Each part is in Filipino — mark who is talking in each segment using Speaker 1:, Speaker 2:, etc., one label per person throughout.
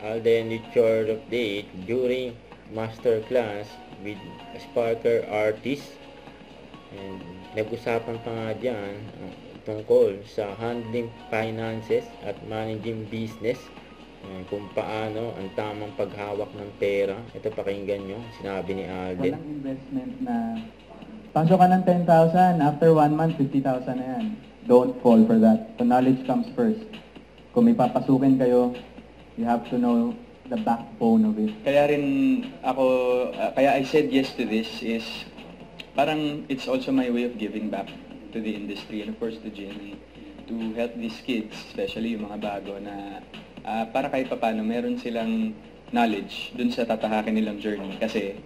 Speaker 1: Alden Richard update during masterclass with Sparker artist. And nag-usapan pa nga dyan tungkol sa handling finances at managing business, kung paano ang tamang paghawak ng pera. Ito, pakinggan nyo, sinabi ni Alden.
Speaker 2: Walang investment na pasok ka ng 10,000, after 1 month, 50,000 na yan. Don't fall for that. The knowledge comes first. Kung may papasukin kayo, you have to know the backbone of it.
Speaker 3: Kaya rin ako, kaya I said yes to this is parang it's also my way of giving back to the industry and of course to GMA to help these kids, especially yung mga bago na para kahit papano meron silang knowledge dun sa tatahakin nilang journey. Kasi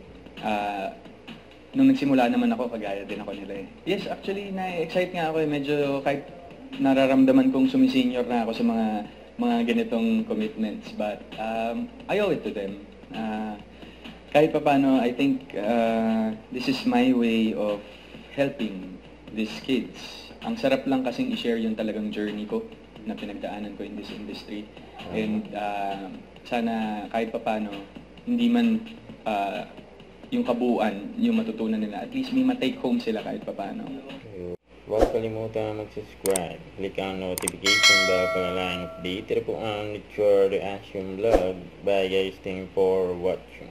Speaker 3: nung nagsimula naman ako, kagaya din ako nila eh. Yes, actually, na-excite nga ako eh. Medyo kahit nararamdaman kong sumisenior na ako sa mga ganitong commitments. But I owe it to them. Kahit paano, I think this is my way of helping these kids. Ang sarap lang kasing i-share yung talagang journey ko na pinagdaanan ko in this industry. And sana kahit paano, hindi man yung kabuuan, yung matutunan nila. At least may ma-take home sila kahit paano.
Speaker 1: Huwag kalimutan mag-subscribe. Click ang notification bell para lang update. Ito po ang Richard Reaction Vlog. Bye guys, thank you for watching.